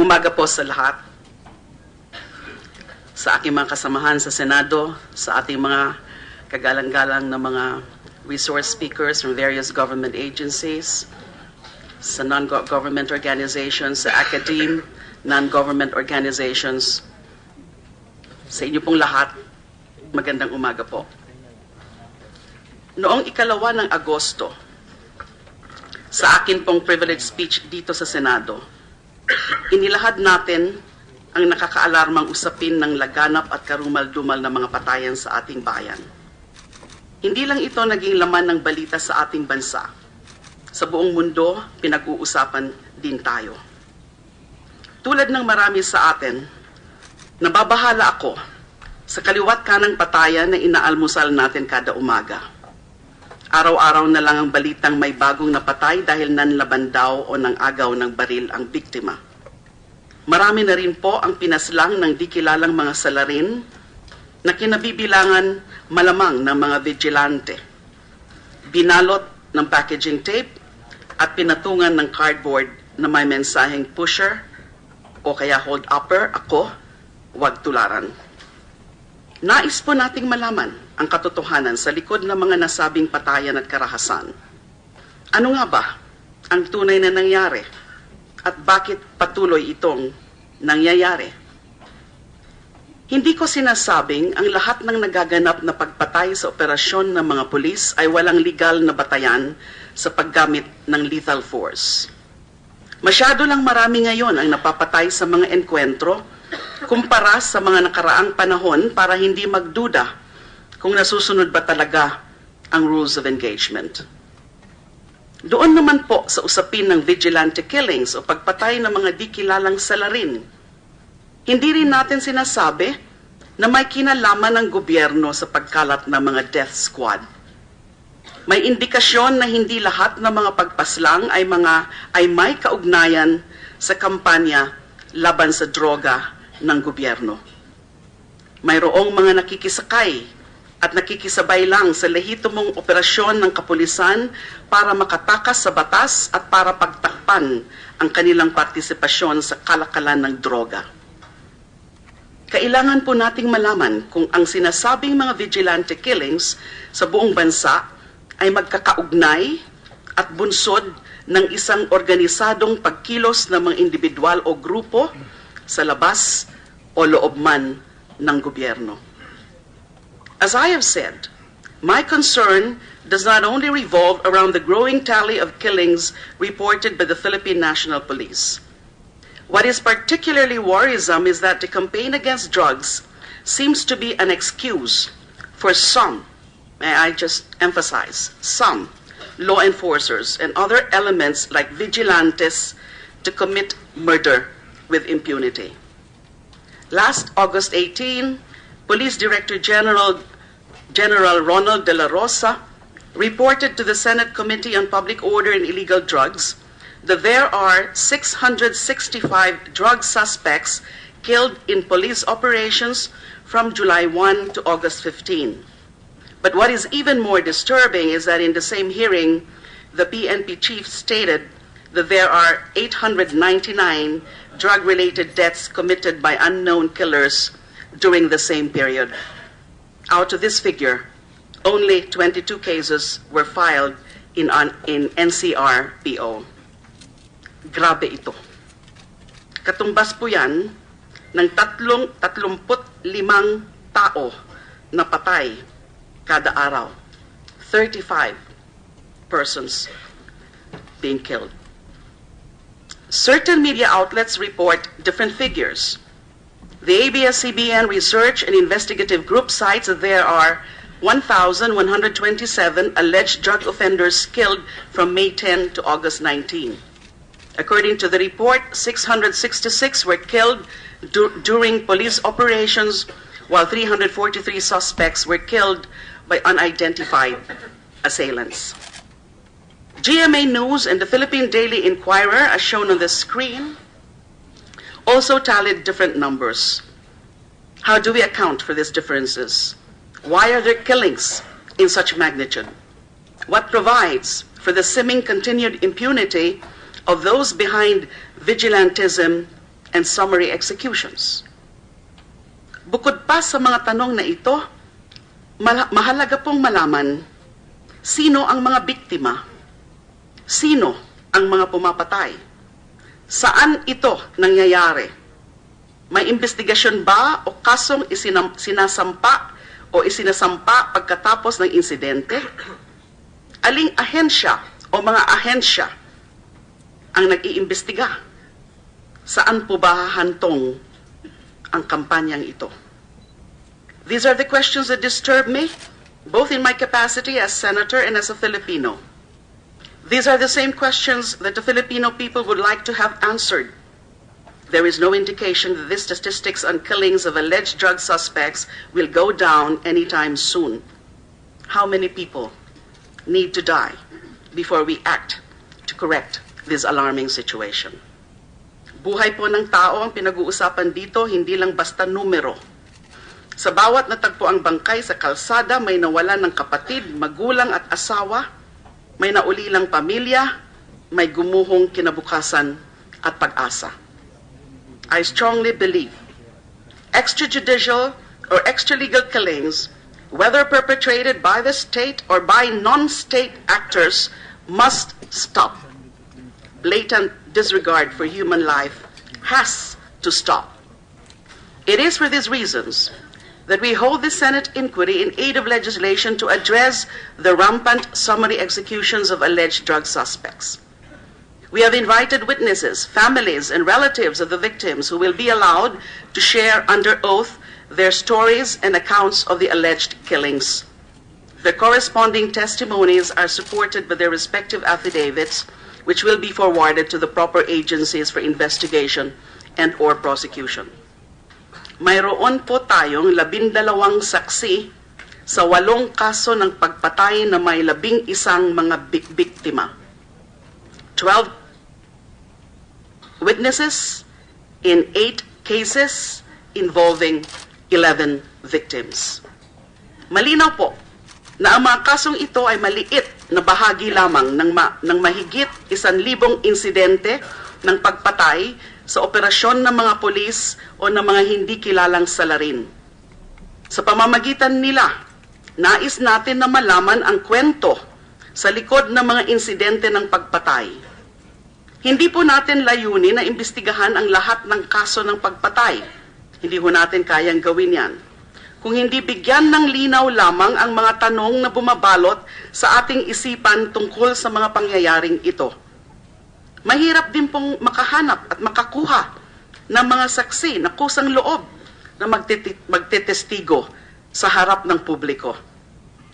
umaga po sa lahat, sa aking mga kasamahan sa Senado, sa ating mga kagalang-galang na mga resource speakers from various government agencies, sa non-government organizations, sa academe, non-government organizations, sa inyo pong lahat, magandang umaga po. Noong 2 ng Agosto, sa akin pong privilege speech dito sa Senado, inilahad natin ang nakakaalarmang usapin ng laganap at karumal-dumal na mga patayan sa ating bayan. Hindi lang ito naging laman ng balita sa ating bansa. Sa buong mundo, pinag-uusapan din tayo. Tulad ng marami sa atin, nababahala ako sa kaliwat kanang patayan na inaalmusal natin kada umaga. Araw-araw na lang ang balitang may bagong napatay dahil nanlaban daw o nang agaw ng baril ang biktima. Marami na rin po ang pinaslang ng di kilalang mga salarin na kinabibilangan malamang ng mga vigilante. Binalot ng packaging tape at pinatungan ng cardboard na may mensaheng pusher o kaya hold upper, ako, huwag tularan. Nais po nating malaman ang katotohanan sa likod ng mga nasabing patayan at karahasan. Ano nga ba ang tunay na nangyari at bakit patuloy itong nangyayari? Hindi ko sinasabing ang lahat ng nagaganap na pagpatay sa operasyon ng mga pulis ay walang legal na batayan sa paggamit ng lethal force. Masyado lang marami ngayon ang napapatay sa mga enkwentro kumpara sa mga nakaraang panahon para hindi magduda kung nasusunod ba talaga ang rules of engagement. Doon naman po sa usapin ng vigilante killings o pagpatay ng mga di kilalang salarin, hindi rin natin sinasabi na may kinalaman ng gobyerno sa pagkalat ng mga death squad. May indikasyon na hindi lahat ng mga pagpaslang ay may kaugnayan sa kampanya laban sa droga ng gobyerno. Mayroong mga nakikisakay at nakikisabay lang sa lehitimong operasyon ng kapulisan para makatakas sa batas at para pagtakpan ang kanilang partisipasyon sa kalakalan ng droga. Kailangan po nating malaman kung ang sinasabing mga vigilante killings sa buong bansa ay magkakaugnay at bunsod ng isang organisadong pagkilos ng mga individual o grupo sa labas o loob man ng gobyerno. As I have said, my concern does not only revolve around the growing tally of killings reported by the Philippine National Police. What is particularly worrisome is that the campaign against drugs seems to be an excuse for some, may I just emphasize, some law enforcers and other elements like vigilantes to commit murder with impunity. Last August 18, Police Director General Ronald De La Rosa reported to the Senate Committee on Public Order and Illegal Drugs that there are 665 drug suspects killed in police operations from July 1 to August 15. But what is even more disturbing is that in the same hearing, the PNP chief stated that there are 899 drug-related deaths committed by unknown killers during the same period. Out of this figure, only 22 cases were filed in NCR-PO. Grabe ito. Katumbas po yan ng 35 tao na patay kada araw. 35 persons being killed. Certain media outlets report different figures. The ABS-CBN Research and Investigative Group cites that there are 1,127 alleged drug offenders killed from May 10 to August 19. According to the report, 666 were killed during police operations, while 343 suspects were killed by unidentified assailants. GMA News and the Philippine Daily Inquirer, as shown on the screen, also tallied different numbers. How do we account for these differences? Why are there killings in such magnitude? What provides for the seeming continued impunity of those behind vigilantism and summary executions. Bukod pa sa mga tanong na ito, mahalaga pong malaman sino ang mga biktima, sino ang mga pumapatay, saan ito nangyayari, may investigasyon ba o kasong sinasampa o isinasampa pagkatapos ng insidente, aling ahensya o mga ahensya ang nag-iimbestiga, saan po ba hahantong ang kampanyang ito. These are the questions that disturb me, both in my capacity as senator and as a Filipino. These are the same questions that the Filipino people would like to have answered. There is no indication that the statistics on killings of alleged drug suspects will go down anytime soon. How many people need to die before we act to correct this alarming situation? Buhay po ng tao ang pinag-uusapan dito, hindi lang basta numero. Sa bawat natagpuang bangkay sa kalsada, may nawalan ng kapatid, magulang at asawa, may naulilang pamilya, may gumuhong kinabukasan at pag-asa. I strongly believe extrajudicial or extralegal killings, whether perpetrated by the state or by non-state actors, must stop. Blatant disregard for human life has to stop. It is for these reasons that we hold the Senate inquiry in aid of legislation to address the rampant summary executions of alleged drug suspects. We have invited witnesses, families, and relatives of the victims who will be allowed to share under oath their stories and accounts of the alleged killings. The corresponding testimonies are supported by their respective affidavits, which will be forwarded to the proper agencies for investigation and or prosecution. Mayroon po tayong 12 saksi sa 8 kaso ng pagpatay na may 11 mga biktima. 12 witnesses in 8 cases involving 11 victims. Malinaw po na ang mga kasong ito ay maliit na bahagi lamang ng mahigit 1,000 insidente ng pagpatay sa operasyon ng mga pulis o ng mga hindi kilalang salarin. Sa pamamagitan nila, nais natin na malaman ang kwento sa likod ng mga insidente ng pagpatay. Hindi po natin layunin na imbestigahan ang lahat ng kaso ng pagpatay. Hindi po natin kayang gawin yan. Kung hindi bigyan ng linaw lamang ang mga tanong na bumabalot sa ating isipan tungkol sa mga pangyayaring ito. Mahirap din pong makahanap at makakuha ng mga saksi na kusang loob na magtetestigo sa harap ng publiko.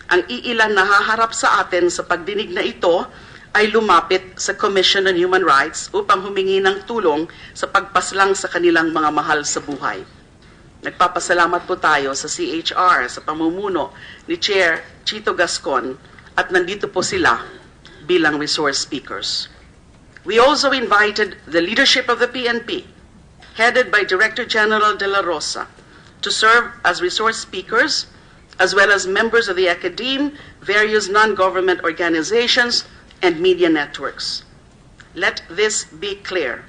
Ang iilan na haharap sa atin sa pagdinig na ito ay lumapit sa Commission on Human Rights upang humingi ng tulong sa pagpaslang sa kanilang mga mahal sa buhay. Nagpapasalamat po tayo sa CHR sa pamumuno ni Chair Chito Gascon at nandito po sila bilang resource speakers. We also invited the leadership of the PNP, headed by Director General De La Rosa, to serve as resource speakers, as well as members of the academe, various non-government organizations, and media networks. Let this be clear.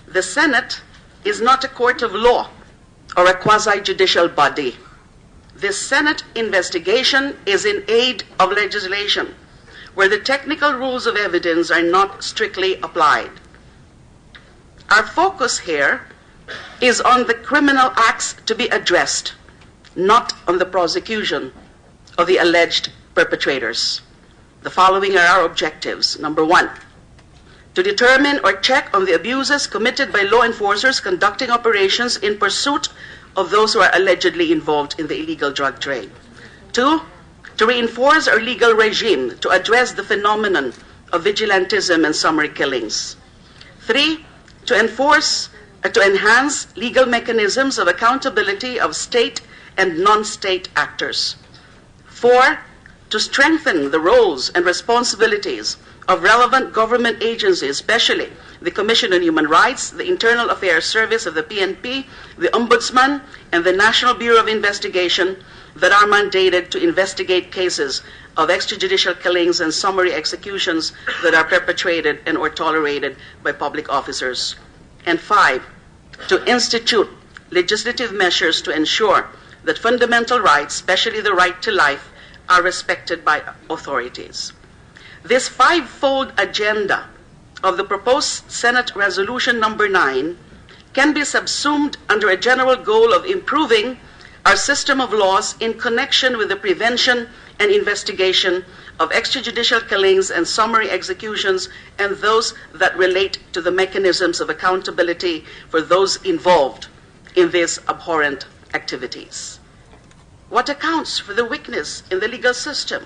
The Senate is not a court of law or a quasi-judicial body. This Senate investigation is in aid of legislation, where the technical rules of evidence are not strictly applied. Our focus here is on the criminal acts to be addressed, not on the prosecution of the alleged perpetrators. The following are our objectives. Number 1, to determine or check on the abuses committed by law enforcers conducting operations in pursuit of those who are allegedly involved in the illegal drug trade. 2, to reinforce our legal regime to address the phenomenon of vigilantism and summary killings. 3, to enhance legal mechanisms of accountability of state and non-state actors. 4, to strengthen the roles and responsibilities of relevant government agencies, especially the Commission on Human Rights, the Internal Affairs Service of the PNP, the Ombudsman, and the National Bureau of Investigation, that are mandated to investigate cases of extrajudicial killings and summary executions that are perpetrated and or tolerated by public officers. And 5, to institute legislative measures to ensure that fundamental rights, especially the right to life, are respected by authorities. This five-fold agenda of the proposed Senate Resolution number 9 can be subsumed under a general goal of improving our system of laws in connection with the prevention and investigation of extrajudicial killings and summary executions and those that relate to the mechanisms of accountability for those involved in these abhorrent activities. What accounts for the weakness in the legal system?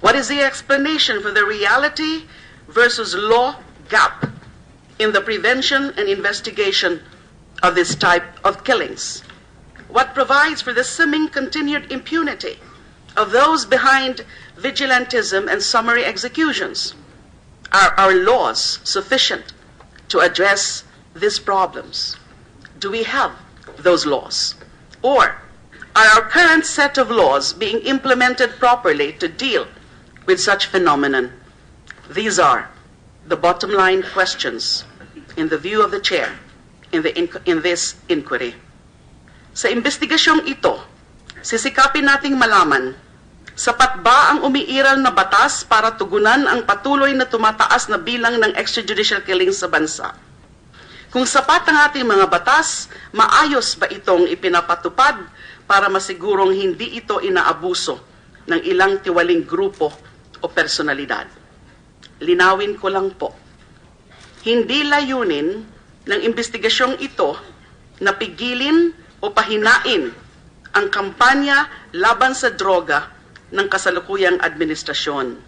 What is the explanation for the reality versus law gap in the prevention and investigation of this type of killings? What provides for the seeming continued impunity of those behind vigilantism and summary executions? Are our laws sufficient to address these problems? Do we have those laws? Or are our current set of laws being implemented properly to deal with such phenomenon? These are the bottom line questions in the view of the chair in this inquiry. Sa investigasyong ito, sisikapin nating malaman, sapat ba ang umiiral na batas para tugunan ang patuloy na tumataas na bilang ng extrajudicial killings sa bansa? Kung sapat ang ating mga batas, maayos ba itong ipinapatupad para masigurong hindi ito inaabuso ng ilang tiwaling grupo o personalidad? Linawin ko lang po, hindi layunin ng investigasyong ito na pigilin o pahinain ang kampanya laban sa droga ng kasalukuyang administrasyon.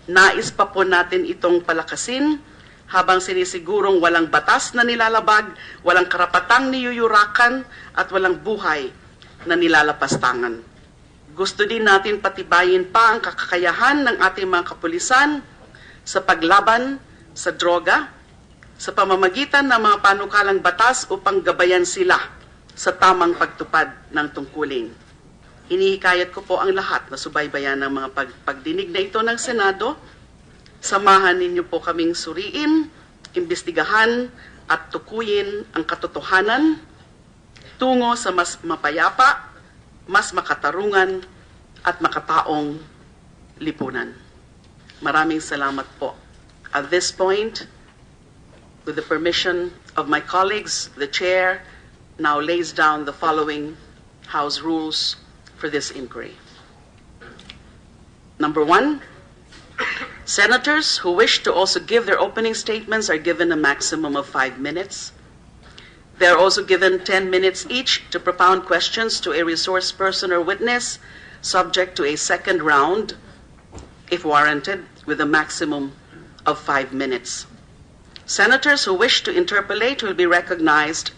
Nais pa po natin itong palakasin habang sinisigurong walang batas na nilalabag, walang karapatang niyuyurakan, at walang buhay na nilalapastangan. Gusto din natin patibayin pa ang kakakayahan ng ating mga kapulisan sa paglaban sa droga, sa pamamagitan ng mga panukalang batas upang gabayan sila sa tamang pagtupad ng tungkulin. Hinihikayat ko po ang lahat na subaybayan ng mga pagdinig na ito ng Senado. Samahan ninyo po kaming suriin, imbestigahan at tukuyin ang katotohanan tungo sa mas mapayapa, mas makatarungan at makataong lipunan. Maraming salamat po. At this point, with the permission of my colleagues, the chair now lays down the following House rules for this inquiry. Number 1, senators who wish to also give their opening statements are given a maximum of 5 minutes. They are also given 10 minutes each to propound questions to a resource person or witness, subject to a second round, if warranted, with a maximum of 5 minutes. Senators who wish to interpolate will be recognized.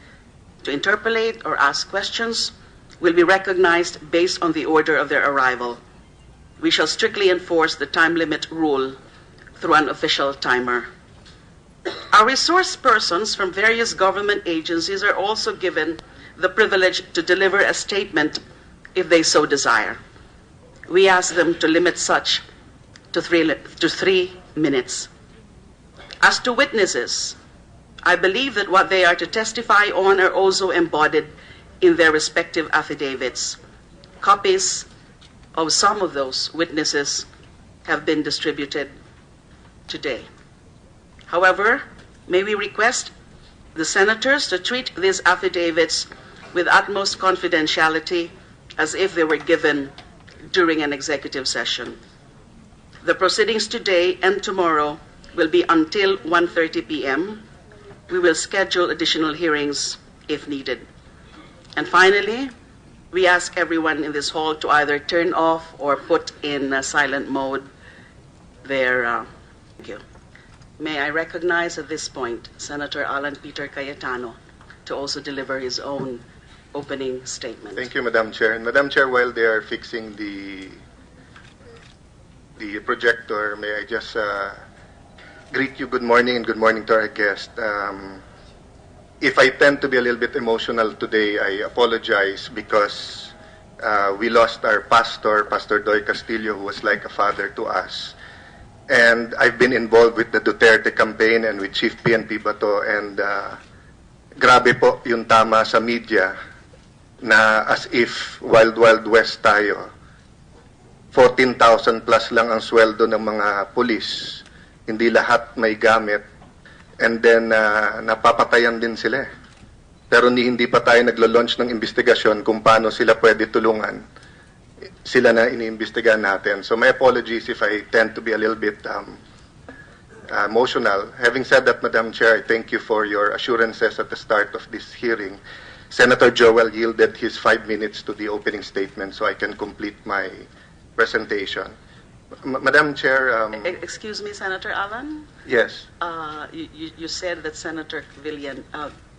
To interpolate or ask questions will be recognized based on the order of their arrival. We shall strictly enforce the time limit rule through an official timer. Our resource persons from various government agencies are also given the privilege to deliver a statement if they so desire. We ask them to limit such to 3 minutes. As to witnesses, I believe that what they are to testify on are also embodied in their respective affidavits. Copies of some of those witnesses have been distributed today. However, may we request the senators to treat these affidavits with utmost confidentiality as if they were given during an executive session. The proceedings today and tomorrow will be until 1:30 p.m. We will schedule additional hearings if needed. And finally, we ask everyone in this hall to either turn off or put in silent mode their... Thank you. May I recognize at this point Senator Alan Peter Cayetano to also deliver his own opening statement. Thank you, Madam Chair. And Madam Chair, while they are fixing the projector, may I just greet you good morning and good morning to our guest. If I tend to be a little bit emotional today, I apologize because we lost our pastor, Pastor Doy Castillo, who was like a father to us. And I've been involved with the Duterte campaign and with Chief PNP Bato, and grabe po yung tama sa media na as if Wild Wild West tayo. 14,000 plus lang ang sweldo ng mga pulis. Hindi lahat may gamit. And then, napapatayan din sila. Pero hindi pa tayo naglo-launch ng investigasyon kung paano sila pwede tulungan. Sila na iniimbestigahan natin. So my apologies if I tend to be a little bit emotional. Having said that, Madam Chair, I thank you for your assurances at the start of this hearing. Senator Joel yielded his 5 minutes to the opening statement so I can complete my presentation. Madam Chair... Excuse me, Senator Alan? Yes. You said that Senator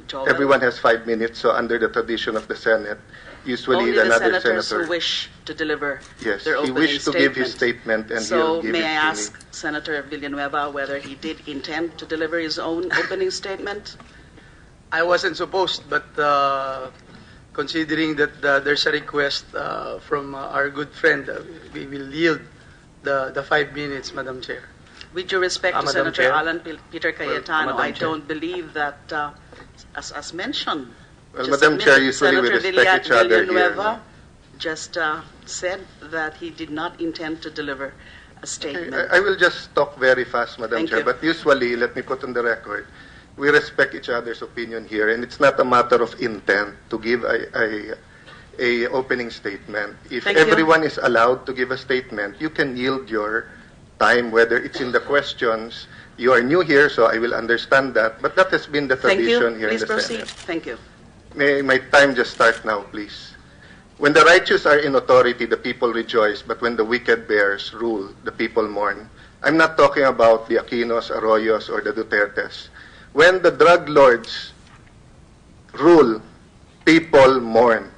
Joel... Everyone has 5 minutes, so under the tradition of the Senate, usually only the another senators senator... who wish to deliver Yes, their he opening wished to give his statement. statement and So he'll give may it I to ask me. Senator Villanueva whether he did intend to deliver his own opening statement? I wasn't supposed, but considering that there's a request from our good friend, we will yield the 5 minutes, Madam Chair. With due respect to Madam Senator Chair. Alan Peter Cayetano, Madam I Chair. don't believe that, as mentioned, Well, just Madam a Chair, minute, usually we Senator respect each other here. Villanueva just said that he did not intend to deliver a statement. I will just talk very fast, Madam Thank Chair, you. but usually, let me put on the record, we respect each other's opinion here, and it's not a matter of intent to give a opening statement. If Thank you. everyone is allowed to give a statement, you can yield your time, whether it's in the questions. You are new here, so I will understand that, but that has been the Thank you. tradition here Please in the proceed. Senate. Thank you. May my time just start now, please. When the righteous are in authority, the people rejoice, but when the wicked bears rule, the people mourn. I'm not talking about the Aquinos, Arroyos, or the Dutertes. When the drug lords rule, people mourn.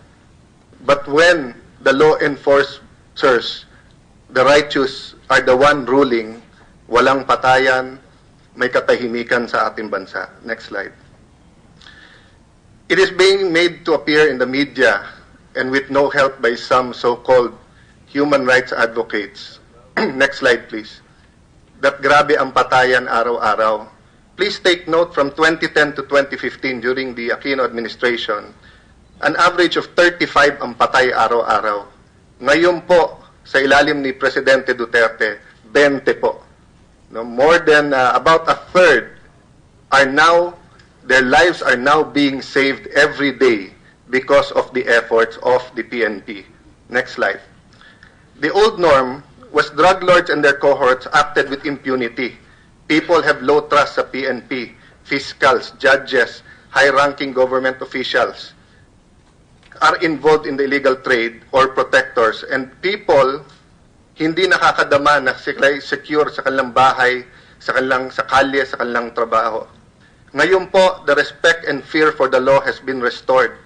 But when the law enforcers, the righteous, are the one ruling, walang patayan, may katahimikan sa ating bansa. Next slide. It is being made to appear in the media and with no help by some so-called human rights advocates. Next slide, please. That grabe ang patayan araw-araw. Please take note from 2010 to 2015 during the Aquino administration, an average of 35 ang patay araw-araw. Ngayon po, sa ilalim ni Presidente Duterte, 20 po. No, more than about a third are now, their lives are now being saved every day because of the efforts of the PNP. Next slide. The old norm was drug lords and their cohorts acted with impunity. People have low trust sa PNP, fiscals, judges, high-ranking government officials are involved in the illegal trade or protectors, and people hindi nakakadama na sila secure sa kanilang bahay, sa kalye, sa kanilang trabaho. Ngayon po, the respect and fear for the law has been restored.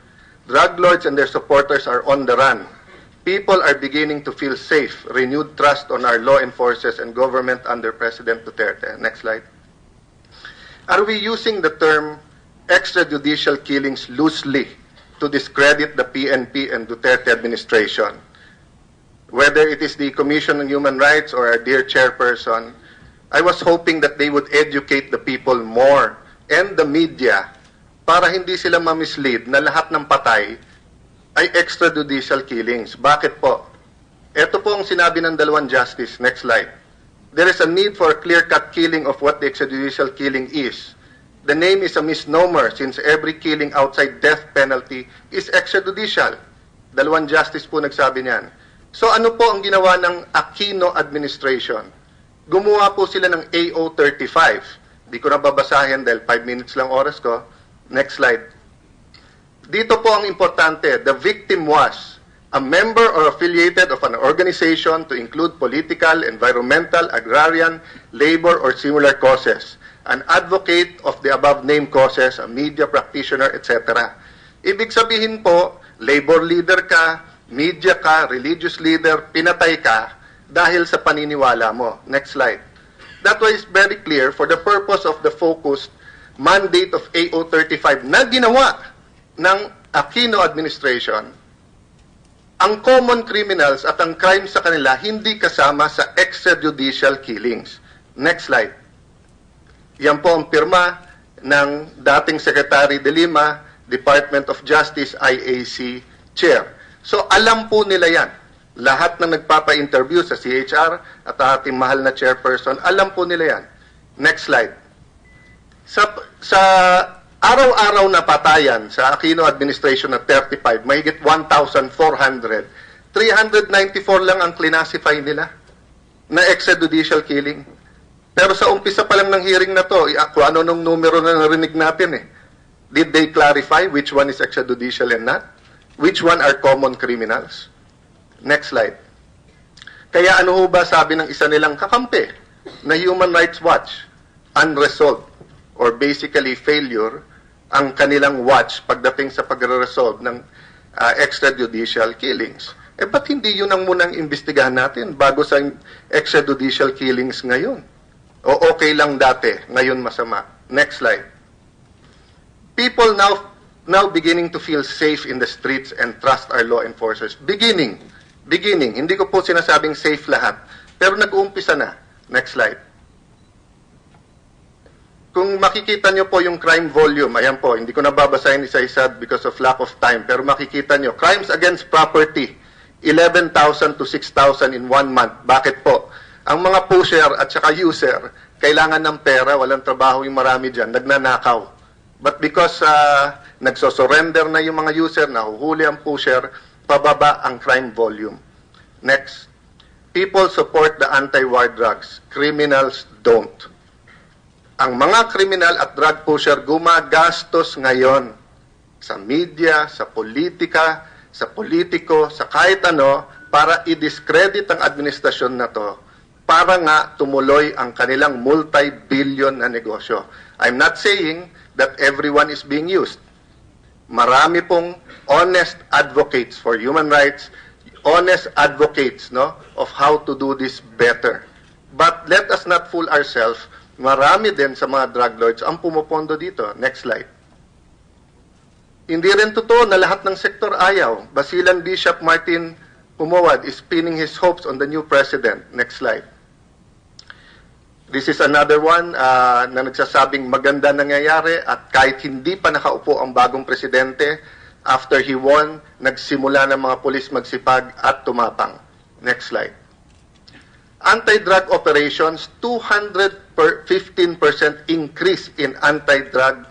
Drug lords and their supporters are on the run. People are beginning to feel safe, renewed trust on our law enforcers and government under President Duterte. Next slide. Are we using the term extrajudicial killings loosely to discredit the PNP and Duterte administration? Whether it is the Commission on Human Rights or our dear chairperson, I was hoping that they would educate the people more and the media para hindi sila ma-mislead na lahat ng patay ay extrajudicial killings. Bakit po? Ito po ang sinabi ng dalawang justice. Next slide. There is a need for a clear-cut killing of what the extrajudicial killing is. The name is a misnomer since every killing outside death penalty is extrajudicial. Dalawang justice po nagsabi niyan. So ano po ang ginawa ng Aquino administration? Gumawa po sila ng AO35. Di ko na babasahin dahil 5 minutes lang oras ko. Next slide. Dito po ang importante. The victim was a member or affiliated of an organization to include political, environmental, agrarian, labor, or similar causes. An advocate of the above-named causes, a media practitioner, etc. Ibig sabihin po, labor leader ka, media ka, religious leader, pinatay ka dahil sa paniniwala mo. Next slide. That was very clear for the purpose of the focused mandate of AO35 na ginawa ng Aquino administration. Ang common criminals at ang crime sa kanila hindi kasama sa extrajudicial killings. Next slide. Yan po ang pirma ng dating Secretary de Lima, Department of Justice, IAC Chair. So alam po nila yan. Lahat ng nagpapa-interview sa CHR at ating mahal na chairperson, alam po nila yan. Next slide. Sa araw-araw na patayan sa Aquino administration na 35, mahigit 1,400, 394 lang ang classify nila na extrajudicial killing. Pero sa umpisa pa lang ng hearing na to, kung ano nung numero na narinig natin eh. Did they clarify which one is extrajudicial and not? Which one are common criminals? Next slide. Kaya ano ho ba sabi ng isa nilang kakampi na Human Rights Watch? Unresolved or basically failure ang kanilang watch pagdating sa pagre-resolve ng extrajudicial killings. Eh ba't hindi yun ang munang imbestigahan natin bago sa extrajudicial killings ngayon? O okay lang dati, ngayon masama. Next slide. People now beginning to feel safe in the streets and trust our law enforcers. Beginning. Hindi ko po sinasabing safe lahat. Pero nag-uumpisa na. Next slide. Kung makikita nyo po yung crime volume, ayan po, hindi ko nababasahin isa-isa because of lack of time, pero makikita nyo, crimes against property, 11,000 to 6,000 in 1 month. Bakit po? Ang mga pusher at saka user, kailangan ng pera, walang trabaho yung marami dyan, nagnanakaw. But because nagsosurrender na yung mga user, nahuhuli ang pusher, pababa ang crime volume. Next. People support the anti-war drugs. Criminals don't. Ang mga kriminal at drug pusher gumagastos ngayon sa media, sa politika, sa politiko, sa kahit ano, para i-discredit ang administrasyon na to, para nga tumuloy ang kanilang multi-billion na negosyo. I'm not saying that everyone is being used. Marami pong honest advocates for human rights, honest advocates of how to do this better. But let us not fool ourselves. Marami din sa mga drug lords ang pumupondo dito. Next slide. Hindi rin totoo na lahat ng sektor ayaw. Basilan Bishop Martin Pumawad is pinning his hopes on the new president. Next slide. This is another one na nagsasabing maganda nangyayari at kahit hindi pa nakaupo ang bagong presidente, after he won, nagsimula ng mga pulis magsipag at tumapang. Next slide. Anti-drug operations, 215% increase in anti-drug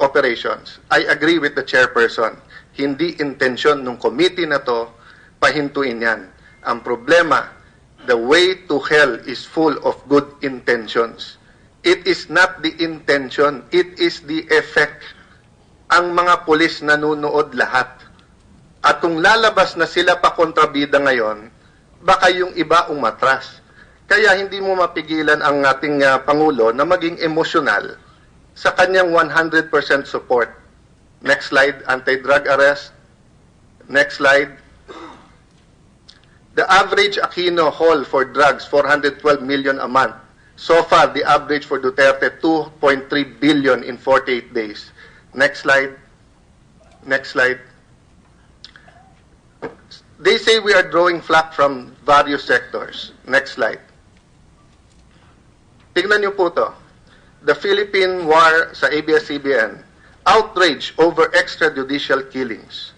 operations. I agree with the chairperson. Hindi intensyon ng committee na to pahintuin yan. Ang problema, the way to hell is full of good intentions. It is not the intention, it is the effect. Ang mga pulis nanunood lahat. At kung lalabas na sila pa kontrabida ngayon, baka yung iba umatras. Kaya hindi mo mapigilan ang ating Pangulo na maging emosyonal sa kanyang 100% support. Next slide, anti-drug arrest. Next slide. The average Aquino haul for drugs, 412 million a month. So far, the average for Duterte, 2.3 billion in 48 days. Next slide. Next slide. They say we are drawing flack from various sectors. Next slide. Tingnan niyo po to. The Philippine War sa ABS-CBN. Outrage over extrajudicial killings.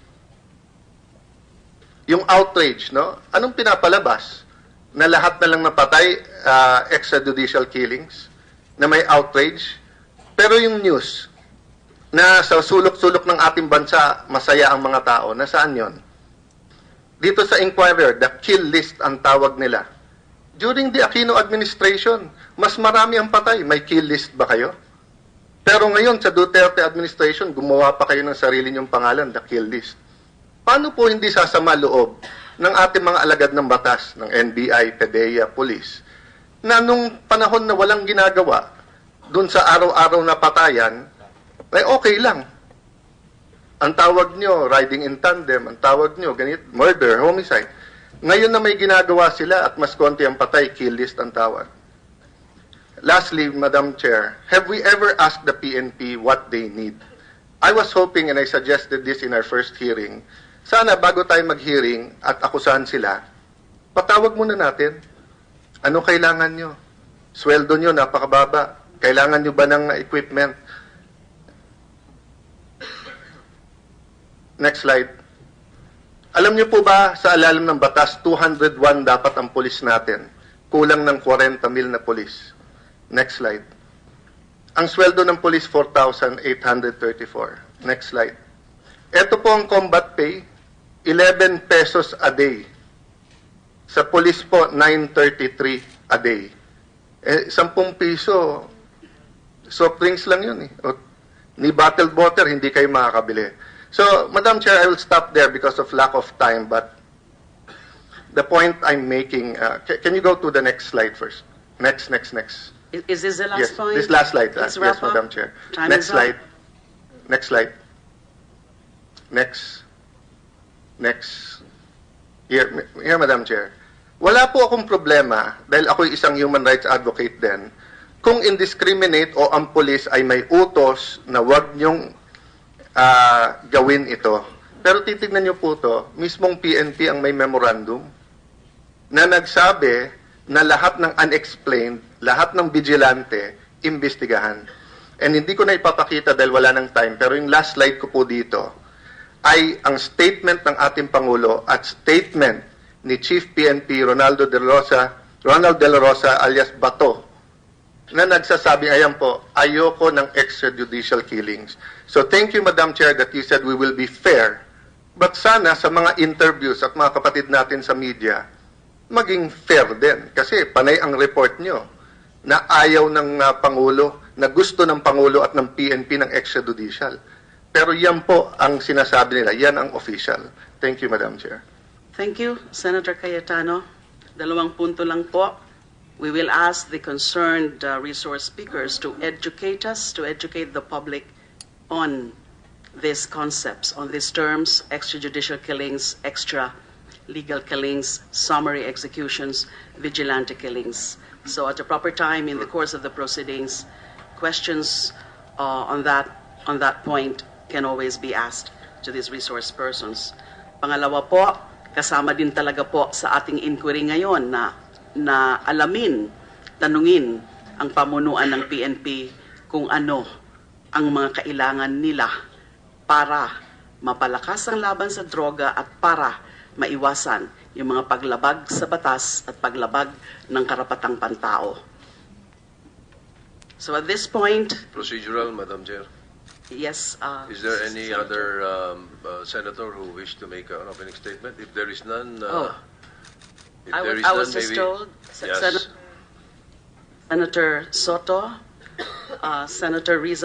Yung outrage, anong pinapalabas? Na lahat na lang napatay, extrajudicial killings, na may outrage. Pero yung news, na sa sulok-sulok ng ating bansa, masaya ang mga tao, nasaan yon? Dito sa Inquirer, the kill list ang tawag nila. During the Aquino administration, mas marami ang patay. May kill list ba kayo? Pero ngayon, sa Duterte administration, gumawa pa kayo ng sarili niyong pangalan, the kill list. Paano po hindi sasama loob ng ating mga alagad ng batas, ng NBI, PDEA, Police, na nung panahon na walang ginagawa, dun sa araw-araw na patayan, ay okay lang. Ang tawag nyo, riding in tandem, ang tawag nyo, ganit, murder, homicide. Ngayon na may ginagawa sila at mas konti ang patay, kill list ang tawag. Lastly, Madam Chair, have we ever asked the PNP what they need? I was hoping, and I suggested this in our first hearing, sana bago tayo mag-hearing at akusahan sila, patawag muna natin. Ano kailangan nyo? Sweldo nyo, napakababa. Kailangan nyo ba ng equipment? Next slide. Alam nyo po ba, sa alalim ng batas, 201 dapat ang pulis natin. Kulang ng 40 mil na pulis. Next slide. Ang sweldo ng pulis, 4,834. Next slide. Ito po ang combat pay, 11 pesos a day. Sa pulis po, 933 a day. 10 piso, soft drinks lang yun eh. O, ni bottled water, hindi kayo makakabili. So, Madam Chair, I will stop there because of lack of time, but the point I'm making, can you go to the next slide first? Next. Is this the last Yes, point? this last slide. Let's Yes, wrap up. Madam Chair. Time Next is up. slide. Next slide. Next. Here, Madam Chair. Wala po akong problema, dahil ako'y isang human rights advocate din, kung indiscriminate o ang pulis ay may utos na wag niyong gawin ito. Pero titignan niyo po to, mismong PNP ang may memorandum na nagsabi na lahat ng unexplained, lahat ng vigilante, imbestigahan. And hindi ko na ipapakita dahil wala ng time, pero yung last slide ko po dito ay ang statement ng ating Pangulo at statement ni Chief PNP Ronald De La Rosa alias Bato, na nagsasabing, ayan po, ayoko ng extrajudicial killings. So thank you, Madam Chair, that you said we will be fair. But sana sa mga interviews at mga kapatid natin sa media, maging fair din. Kasi panay ang report nyo na ayaw ng Pangulo, na gusto ng Pangulo at ng PNP ng extrajudicial. Pero yan po ang sinasabi nila, yan ang official. Thank you, Madam Chair. Thank you, Senator Cayetano. 2 punto lang po. We will ask the concerned resource speakers to educate us, to educate the public on these concepts, on these terms, extrajudicial killings, extra legal killings, summary executions, vigilante killings. So at a proper time in the course of the proceedings, questions on that point can always be asked to these resource persons. Pangalawa po, kasama din talaga po sa ating inquiry ngayon na alamin, tanungin ang pamunuan ng PNP kung ano ang mga kailangan nila para mapalakas ang laban sa droga at para maiwasan yung mga paglabag sa batas at paglabag ng karapatang pantao. So at this point, Procedural, Madam Chair. yes. Is there any Senator. other senator who wished to make an opening statement? If there is none, if I there is was none, just maybe... told, Yes. Senator Soto, Senator Rizal.